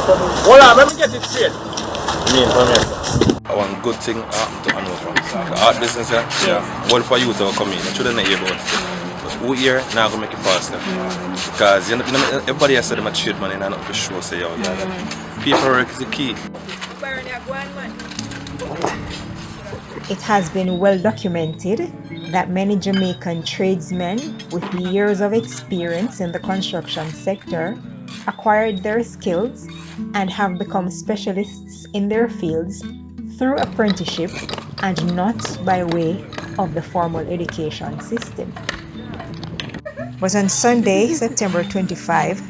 Hold on, let me get it straight. One good thing happened to Hanover. The art business, well for you to come in. I shouldn't hear about it. But who here now going to make it faster? Because you know, everybody has said them a trade man and not to show say, yo, paperwork is the key. It has been well documented that many Jamaican tradesmen with years of experience in the construction sector acquired their skills and have become specialists in their fields through apprenticeship and not by way of the formal education system. But on Sunday, September 25,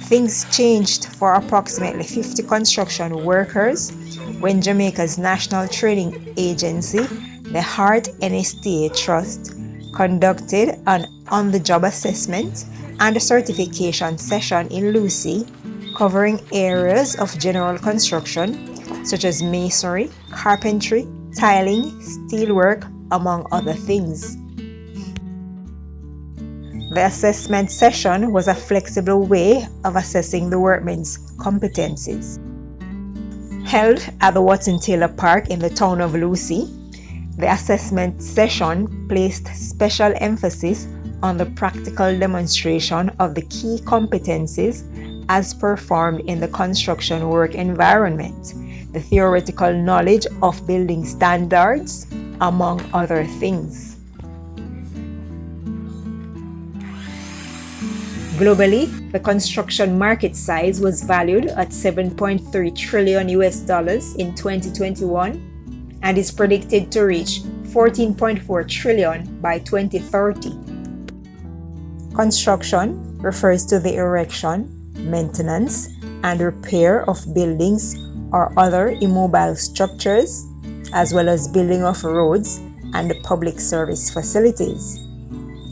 things changed for approximately 50 construction workers when Jamaica's National Training Agency, the Heart NSTA Trust, conducted an on-the-job assessment and a certification session in Lucy covering areas of general construction such as masonry, carpentry, tiling, steelwork, among other things. The assessment session was a flexible way of assessing the workmen's competencies. Held at the Watson Taylor Park in the town of Lucy, the assessment session placed special emphasis on the practical demonstration of the key competencies as performed in the construction work environment, the theoretical knowledge of building standards, among other things. Globally, the construction market size was valued at $7.3 trillion in 2021 and is predicted to reach $14.4 trillion by 2030. Construction refers to the erection, maintenance, and repair of buildings or other immobile structures, as well as building of roads and public service facilities.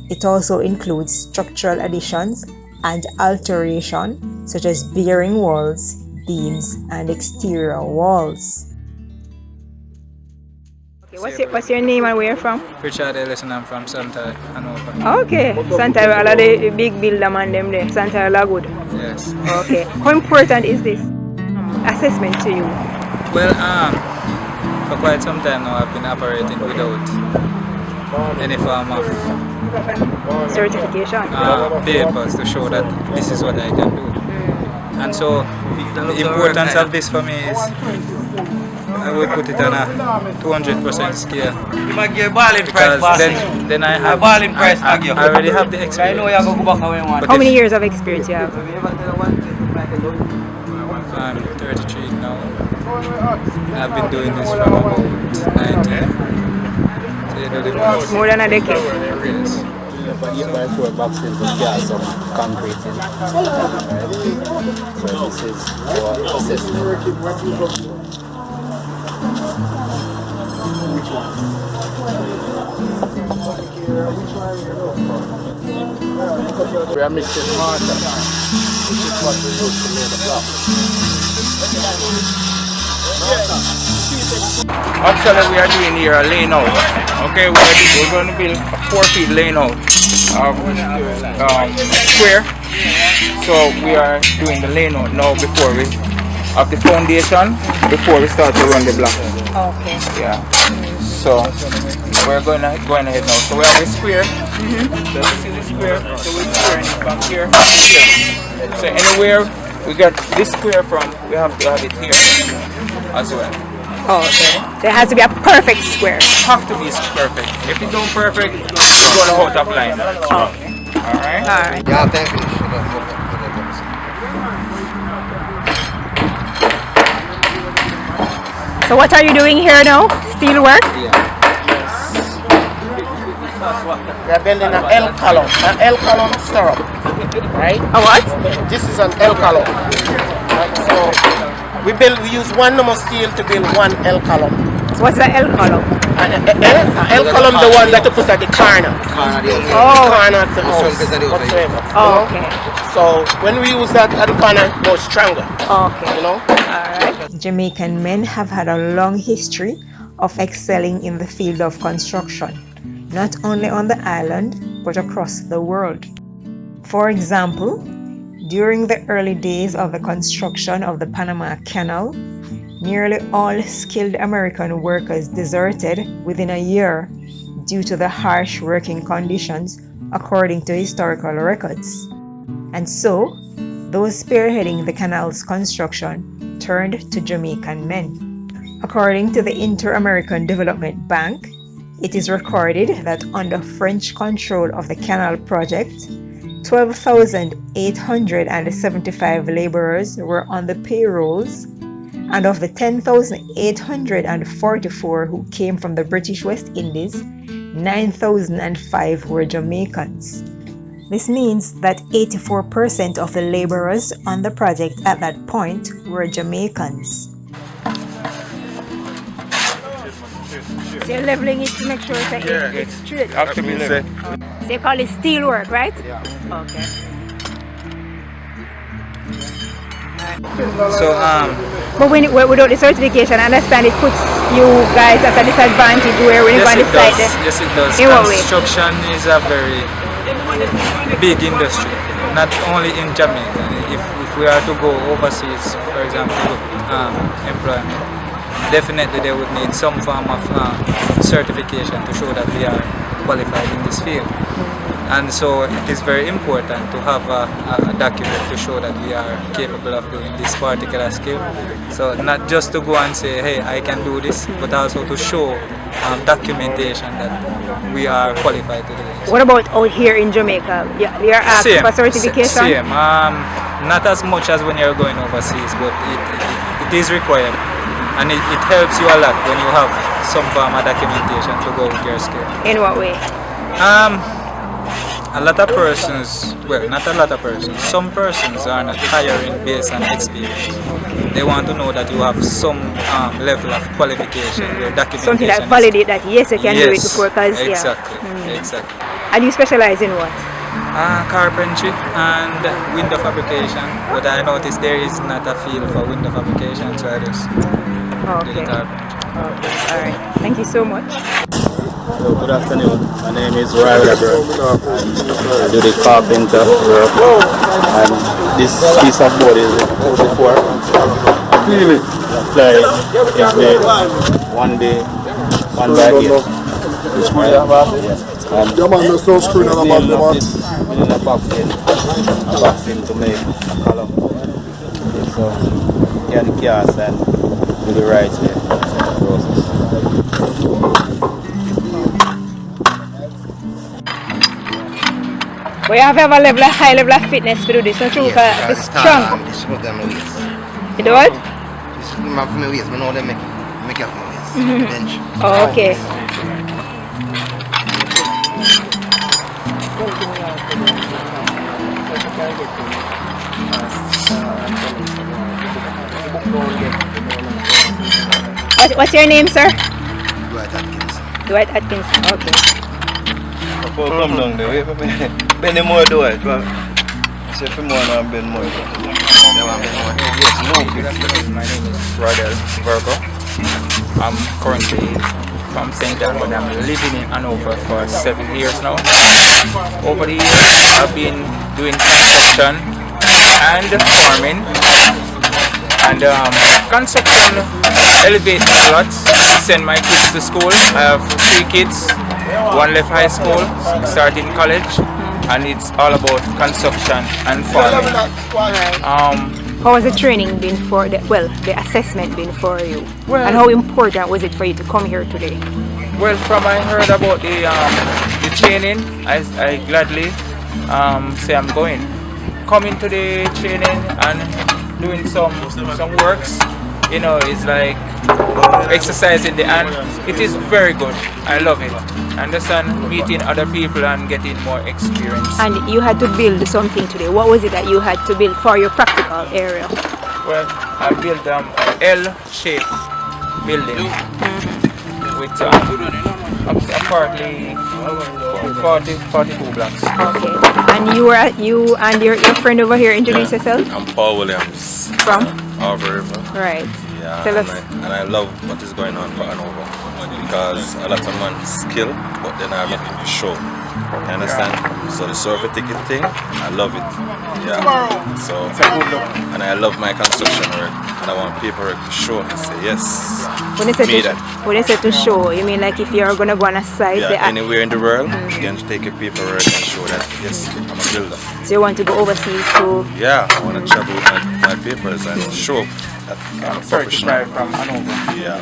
It also includes structural additions and alteration, such as bearing walls, beams, and exterior walls. Okay, what's your name and where you're from? Richard Ellison, I'm from Santa Hanover. Okay, Santa, all of the big builder man them there, Santa Lagwood. Yes. Okay, how important is this assessment to you? Well, for quite some time now I've been operating without any form of Certification? papers to show that this is what I can do. And so the importance of this for me is I would put it on a 200% scale. Because then I already have the experience. How many years of experience you have? I'm 33 now. I've been doing this from about 19. More than a decade. Yes. Four boxes with gas, some concrete in. So this is our assessment. We are mixing water, which is what we use to make the block. Actually, we are doing here a lane out. Okay, we're going to build a 4 feet lane out of square. So we are doing the lane out now before we have the foundation before we start to run the block. Okay. Yeah. So we're going ahead now. So we have the square. So this is the square. So we're squaring it from here to here. So anywhere we get this square from, we have to have it here as well. Oh, okay. So it has to be a perfect square. Have to be perfect. If it's not perfect, it's going to out of line. Oh. Alright? Alright. Yeah, thank you. So what are you doing here now? Steel work? We are building an L column stirrup, right? A what? This is an L column. Right? So we use one normal steel to build one L column. So what's the L column? L column, the one that you put at the corner. Oh. The corner of the house, whatsoever. Oh, okay. So when we use that at the corner, it goes stronger. Okay. You know? Alright. Jamaican men have had a long history of excelling in the field of construction, not only on the island, but across the world. For example, During the early days of the construction of the Panama Canal, nearly all skilled American workers deserted within a year due to the harsh working conditions, according to historical records. And so, those spearheading the canal's construction turned to Jamaican men. According to the Inter-American Development Bank, it is recorded that under French control of the canal project, 12,875 laborers were on the payrolls, and of the 10,844 who came from the British West Indies, 9,005 were Jamaicans. This means that 84% of the laborers on the project at that point were Jamaicans. So you're leveling it to make sure that it's straight. Have to be level. So you call it steel work, right? Yeah. Okay. So But without the certification, I understand it puts you guys at a disadvantage where when you go on the site. yes it does. In what way? Construction is a very big industry, not only in Jamaica. If we are to go overseas, for example, employment, definitely they would need some form of certification to show that we are qualified in this field. And so it is very important to have a document to show that we are capable of doing this particular skill. So not just to go and say, hey, I can do this, but also to show documentation that we are qualified to do it. What about out here in Jamaica? You're asked for certification? Same. Not as much as when you're going overseas, but it is required. And it helps you a lot when you have some form of documentation to go with your skill. In what way? A lot of persons, well, not a lot of persons, some persons are not hiring based on experience. They want to know that you have some level of qualification, your documentation. Something that validates that yes, you can do it before, because exactly, exactly. And you specialize in what? Carpentry and window fabrication, but I noticed there is not a field for window fabrication, so I just do the carpentry. Okay, alright. Thank you so much. Hello, good afternoon. My name is Roy Weber. I do the carpenter work. And this piece of board is 44. Really? Apply every one day, one by day. This one you have after? And yeah, man, there's no screen on the back, man. We need a boxing to make a column. So, you can cast and do the right way. Process. But you have to have a high level of fitness to do this, not true? Because it's strong. This is what them weights. You do what? This is my for my weights. I know them make it for my weights. Bench. Oh, okay. What's your name, sir? Dwight Atkins. Dwight Atkins. Okay. Come down there, bend more do it. So if you want to bend more. They want to know. Yes, no. My name is Rodel Virgo. I'm currently from St. John, but I'm living in Hanover for 7 years now. Over the years, I've been doing construction and farming. And construction elevates me a lot. Send my kids to school. I have 3 kids. One left high school, starting college, and it's all about construction and farming. How has the training been for the assessment been for you? Well, and how important was it for you to come here today? Well, from I heard about the training, I gladly say I'm going. Coming to the training and doing some works, you know, it's like exercising the hand. It is very good. I love it. Understand, meeting other people and getting more experience. And you had to build something today. What was it that you had to build for your practical area? Well, I built an L-shaped building with apparently 42 blocks. Okay. And you and your friend over here, introduce yourself. I'm Paul Williams. From? Hanover. Right. Yeah, Tell us. and I love what is going on for Hanover because a lot of man skill, but then I'm making to show. You understand? So the surfer ticket thing, I love it. Yeah. So and I love my construction work, and I want paperwork to show and say yes. When you say to show, you mean like if you're gonna go on a site, yeah, anywhere in the world, you can take your paperwork and show that yes, I'm a builder. So you want to go overseas to? Yeah, I want to travel with my papers and show that I'm a professional. From Hanover. Yeah.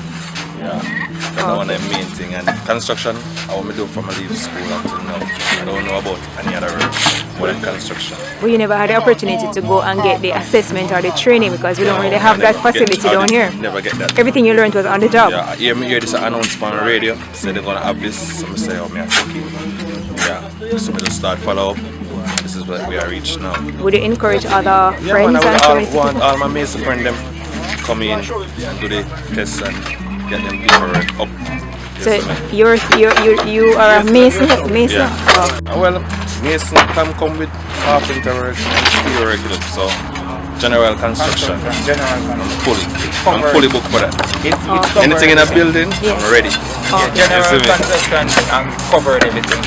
That's one of the main thing. And construction, I want to do from I leave school until now. I don't know about any other work more than construction. Well, you never had the opportunity to go and get the assessment or the training because we don't really have that facility down here. Never get that. Everything you learned was on the job. Yeah, I hear this announcement on the radio. Say they're going to have this. So I say, oh, me, I take it. Yeah, so we just start follow up. This is where we are reached now. Would you encourage other friends? Man, I would want all my mates to friend them come in and do the tests and get them paperwork up. So you are a mason? Yeah. Oh. Well, mason can come with carpenter work and steel work. So general construction. I'm fully booked for that. Anything in a building, I'm ready. General construction and covered everything.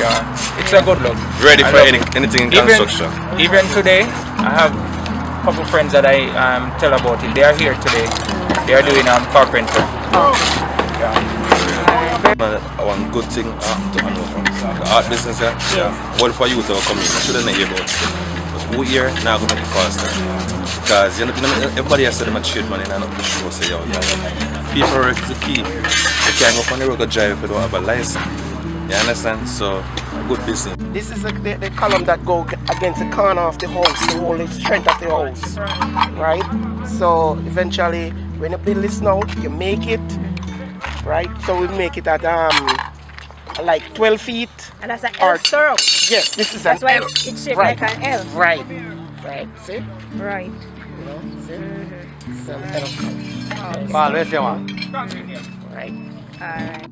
Yeah, it's a good look. Ready for anything in construction. Even today, I have a couple friends that I tell about it. They are here today. They are doing carpenter. I want good thing to Hanover. The art business here, well for you to come in. I shouldn't hear about it. But who here now going to make it faster? Because everybody has said them a tradesman and not the show say yo. Paperwork is the key. You can't go on the road to drive if you don't have a license. You understand? So good business. This is the column that go against the corner of the house, the whole strength of the house, right? So eventually, when you build this now, you make it, right? So we make it at like 12 feet. And that's an L syrup. Yes, this is that's an L. That's why it's shaped right. like an L. Right. See? Right. You know, see? This is an L. Right. Alright.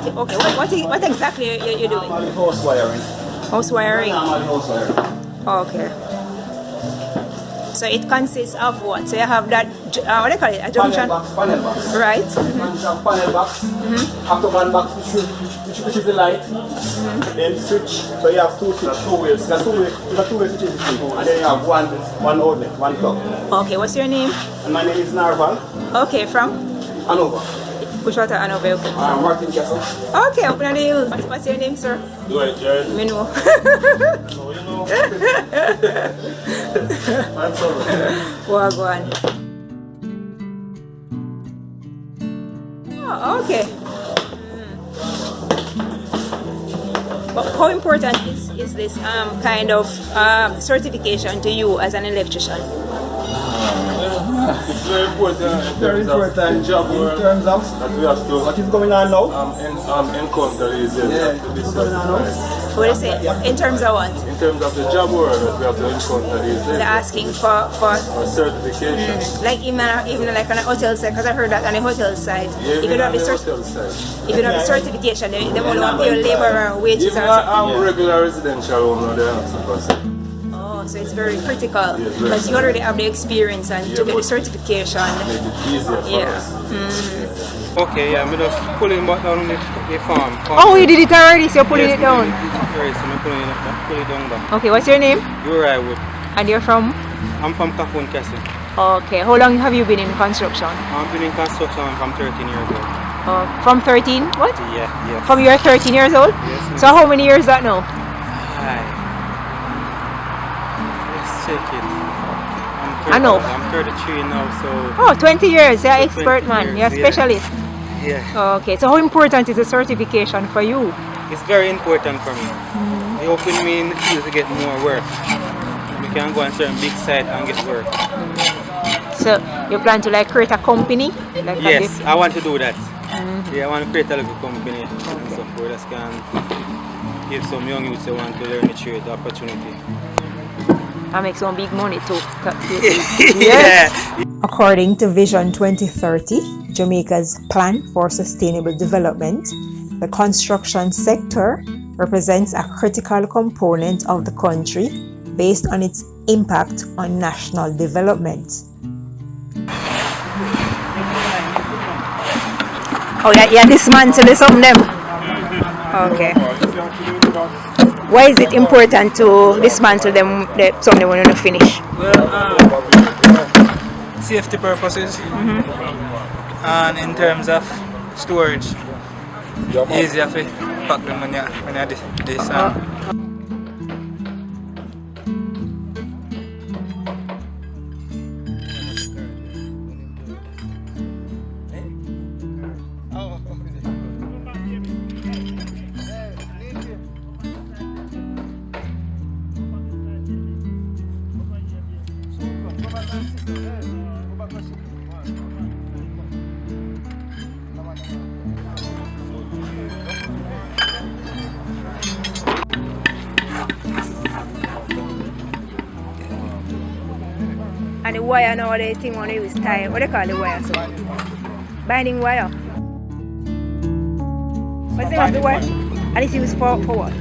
Okay, what exactly are you doing? House wiring. House wiring? House wiring. Okay. So it consists of what? So you have that, what do you call it? A junction? Panel box. Right. Panel box. After one box, which is the light. Then switch. So you have two wheels. There's two ways switches. And then you have one outlet, one plug. Okay, what's your name? And my name is Narval. Okay, from? Hanover. Which water Hanover? Martin Castle. Okay, up on the hills. What's your name, sir? Do it, Jared. Me know. So you know. That's all right. Well, go on. Oh, okay. But how important is this kind of certification to you as an electrician? It's very important. Very important job in terms of that we have to. What is going on now? Encounter these days. What's going on now? What do you say? In terms of what? In terms of the job world that we have to encounter these days. They're asking for certification. Like even like on a hotel side, because I heard that on the hotel side. Yeah, if you don't have the certification, they won't want to pay your labor wages. Even regular residential home, they have to. So it's very critical because you already have the experience and to get the certification. Make it easier for us. Okay, I'm just pulling back down the farm. Oh, you did it already, so you're pulling it down? Yes, I'm pulling it down back. Okay, what's your name? Uri Wood. And you're from? I'm from Panama Canal. Okay, how long have you been in construction? I've been in construction from 13 years old. From 13? What? Yeah. From you're 13 years old? Yes. So how many years that now? Check it. I'm 33 now, so... Oh, 20 years. You're an expert man. You're a specialist. Yeah. Okay, so how important is the certification for you? It's very important for me. It opened me in the field to get more work. We can go on certain big site and get work. So you plan to like create a company? Like yes, I want to do that. Yeah, I want to create a little company and so forth that can give some young youths who want to learn the trade the opportunity. I make some big money too. Yes. According to Vision 2030, Jamaica's plan for sustainable development, the construction sector represents a critical component of the country based on its impact on national development. Oh, yeah, dismantle some of them. Okay. Why is it important to dismantle them, some of them when you finish? Well, safety purposes, and in terms of storage, easier to pack them when you this. And the wire now, the thing on it is tie. What do they call the wire? So binding wire. What's the name of the wire? And this is for what?